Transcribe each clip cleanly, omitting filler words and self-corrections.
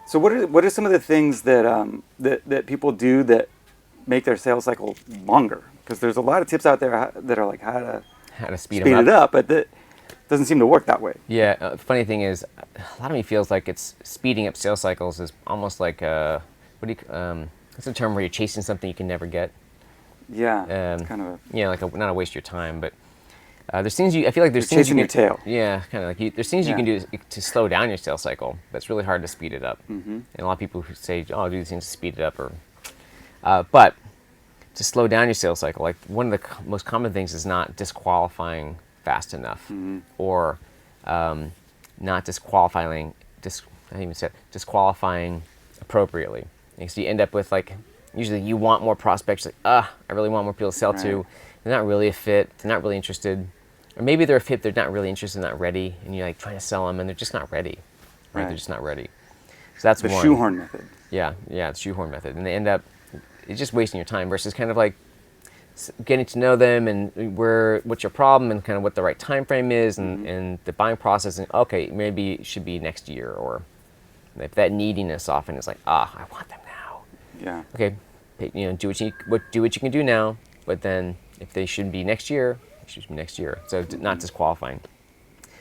So what are some of the things that that people do that make their sales cycle longer? Because there's a lot of tips out there that are like how to speed it them up. up, but that doesn't seem to work that way. Yeah, the funny thing is, a lot of me feels like it's speeding up sales cycles is almost like it's a term where you're chasing something you can never get. Yeah, it's kind of not a waste of your time, but there's things I feel like there's you're things you chasing can, your tail. Yeah, kind of like there's things you can do to slow down your sales cycle. But it's really hard to speed it up. Mm-hmm. And a lot of people who say, "Oh, do these things to speed it up," but to slow down your sales cycle, like one of the most common things is not disqualifying fast enough, or not disqualifying appropriately. And so you end up with usually you want more prospects, I really want more people to sell to. They're not really a fit. They're not really interested. Or maybe they're a fit, they're not really interested, not ready, and you're trying to sell them, and they're just not ready. Right? They're just not ready. So that's the one. shoehorn method. Yeah, the shoehorn method, and they end up it's just wasting your time versus kind of like getting to know them and what's your problem and kind of what the right time frame is and the buying process, and okay, maybe it should be next year, or if that neediness often is like, I want them now. Yeah. Okay, do what you can do now, but then if they should be next year, it should be next year. So not disqualifying.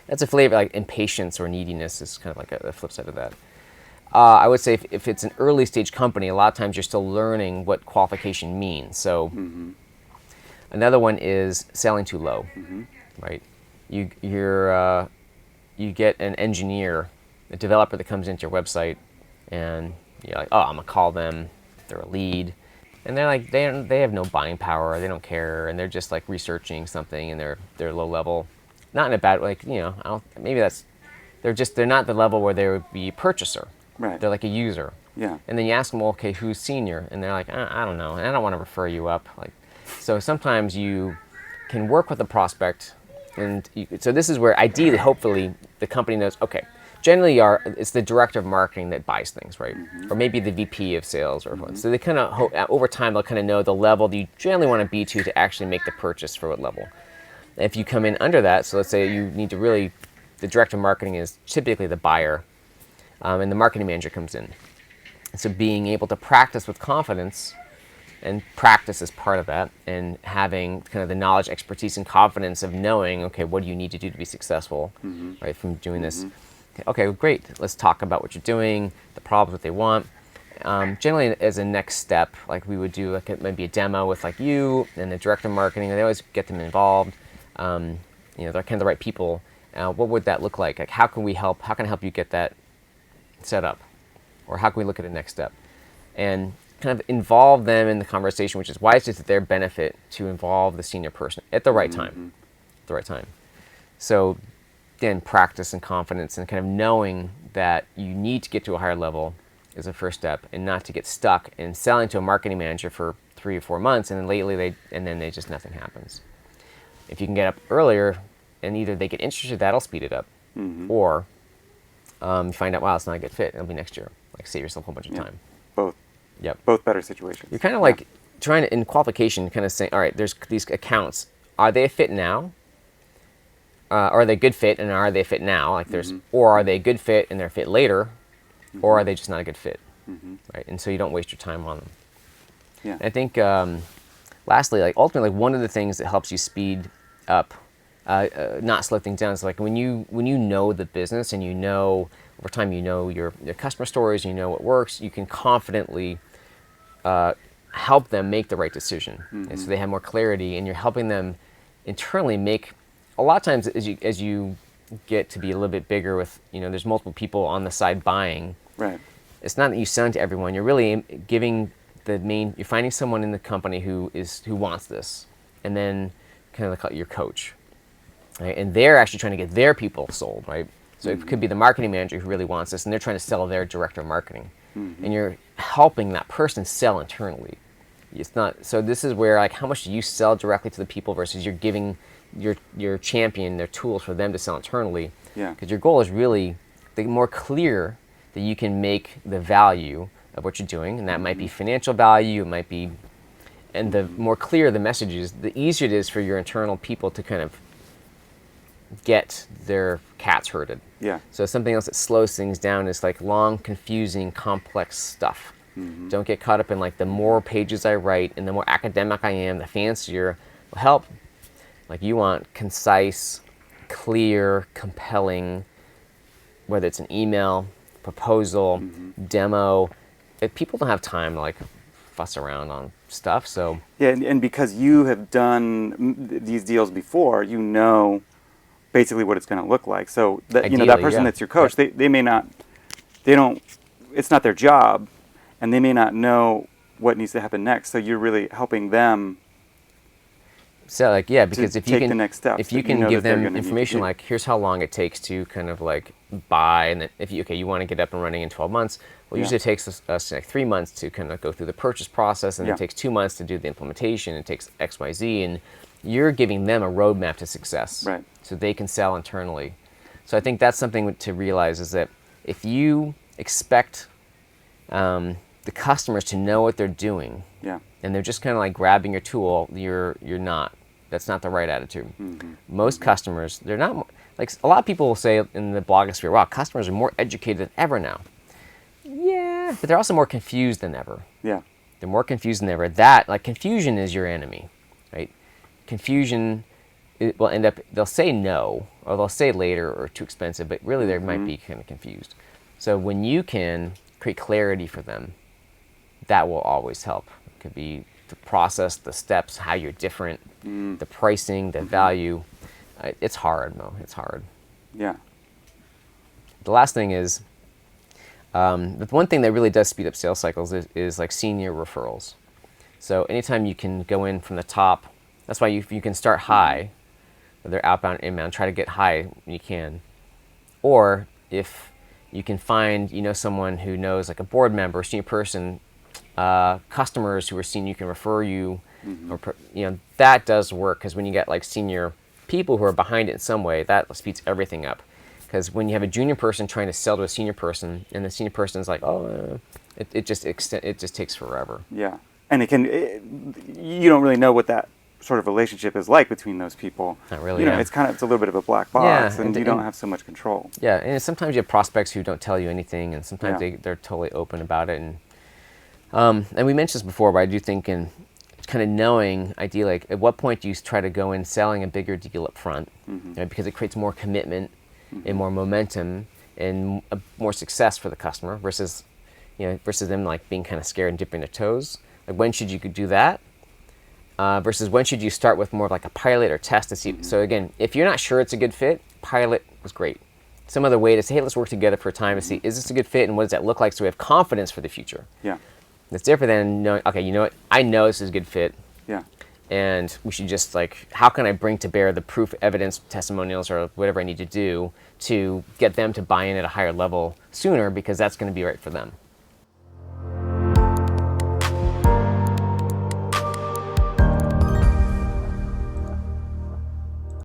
That's a flavor, like impatience or neediness is kind of like a flip side of that. I would say if it's an early stage company, a lot of times you're still learning what qualification means. So another one is selling too low, right? You get an engineer, a developer that comes into your website, and you're like, I'm gonna call them. They're a lead, and they're like they have no buying power. They don't care, and they're just like researching something, and they're low level, not in a bad they're not the level where they would be a purchaser. Right. They're like a user. Yeah. And then you ask them, well, okay, who's senior? And they're like, I don't know, and I don't want to refer you up. So sometimes you can work with a prospect, and so this is where ideally, hopefully, the company knows, okay, generally it's the director of marketing that buys things, right? Or maybe the VP of sales, so they kind of over time they'll kind of know the level that you generally want to be to actually make the purchase for what level. And if you come in under that, so let's say you need to really, the director of marketing is typically the buyer, and the marketing manager comes in. So being able to practice with confidence, and practice is part of that, and having kind of the knowledge, expertise, and confidence of knowing, okay, what do you need to do to be successful, right, from doing this. Okay, great, let's talk about what you're doing, the problems, what they want. Generally, as a next step, we would do maybe a demo with you and the director of marketing, and they always get them involved. They're kind of the right people. What would that look like? How can we help? How can I help you get that set up? Or how can we look at the next step? And kind of involve them in the conversation, which is why it's just to their benefit to involve the senior person at the right time. At the right time. So again, practice and confidence and kind of knowing that you need to get to a higher level is a first step, and not to get stuck in selling to a marketing manager for 3 or 4 months, and then just nothing happens. If you can get up earlier and either they get interested, that'll speed it up, or you find out, wow, it's not a good fit, it'll be next year. Save yourself a whole bunch of time. Both. Yep. Both better situations. You're kind of trying to, in qualification, kind of saying, all right, there's these accounts. Are they a fit now? Are they a good fit, and are they a fit now? Or are they a good fit and they're a fit later, or are they just not a good fit? Right? And so you don't waste your time on them. Yeah. And I think, lastly, ultimately, one of the things that helps you speed up, not slow things down, is when you know the business and over time you know your customer stories, you know what works, you can confidently help them make the right decision. And so they have more clarity, and you're helping them internally make. A lot of times, as you get to be a little bit bigger with, there's multiple people on the side buying. Right. It's not that you sell to everyone. You're really giving you're finding someone in the company who wants this, and then kind of your coach, right? And they're actually trying to get their people sold, right? So it could be the marketing manager who really wants this, and they're trying to sell their director of marketing, and you're helping that person sell internally. It's not. So this is where how much do you sell directly to the people versus you're giving your champion their tools for them to sell internally. Yeah. Because your goal is really the more clear that you can make the value of what you're doing, and that might be financial value, it might be, and the more clear the message is, the easier it is for your internal people to kind of get their cats herded. Yeah. So something else that slows things down is like long, confusing, complex stuff. Don't get caught up in like the more pages I write and the more academic I am, the fancier will help. Like you want concise, clear, compelling, whether it's an email, proposal, demo. People don't have time to like fuss around on stuff. So Yeah, and because you have done these deals before, you know basically what it's going to look like. So that that Ideally, person yeah. that's your coach, they may not, they don't, it's not their job, and they may not know what needs to happen next. So you're really helping them. So like, yeah, because if you take can, the next steps if you that you can know give that they're them gonna need to information do. like, here's how long it takes to kind of like buy, and then if you, okay, you want to get up and running in 12 months, well, Yeah. usually it takes us like 3 months to kind of go through the purchase process, and Yeah. it takes 2 months to do the implementation, it takes X, Y, Z, and you're giving them a roadmap to success. Right. So they can sell internally. So I think that's something to realize is that if you expect the customers to know what they're doing, Yeah. and they're just kind of like grabbing your tool, you're not. That's not the right attitude. Most customers, they're not like a lot of people will say in the blogosphere, wow, customers are more educated than ever now. Yeah, but they're also more confused than ever. Yeah. They're more confused than ever. That, like, confusion is your enemy, right? Confusion, it will end up, they'll say no, or they'll say later or too expensive, but really they might be kind of confused. So when you can create clarity for them, that will always help. It could be the process, the steps, how you're different, the pricing, the value. It's hard, Mo. It's hard. Yeah. The last thing is, the one thing that really does speed up sales cycles is like senior referrals. So anytime you can go in from the top, that's why you can start high, whether outbound, inbound, try to get high when you can. Or if you can find, someone who knows, like a board member, senior person, customers who are senior, you can refer you, or that does work, because when you get like senior people who are behind it in some way, that speeds everything up. Because when you have a junior person trying to sell to a senior person, and the senior person is like, oh, it just takes forever. Yeah. And you don't really know what that sort of relationship is like between those people. Not really. It's a little bit of a black box, Yeah, and you don't have so much control. Yeah, and sometimes you have prospects who don't tell you anything, and sometimes Yeah. they're totally open about it. And we mentioned this before, but I do think in kind of knowing, ideally, like at what point do you try to go in selling a bigger deal up front, because it creates more commitment and more momentum and more success for the customer versus them like being kind of scared and dipping their toes. Like when should you do that? Versus when should you start with more of like a pilot or test to see. So again, if you're not sure it's a good fit, pilot was great. Some other way to say, hey, let's work together for a time to see, is this a good fit and what does that look like, so we have confidence for the future. Yeah. That's different than knowing, okay, you know what, I know this is a good fit, Yeah. and we should just like, how can I bring to bear the proof, evidence, testimonials, or whatever I need to do to get them to buy in at a higher level sooner, because that's going to be right for them.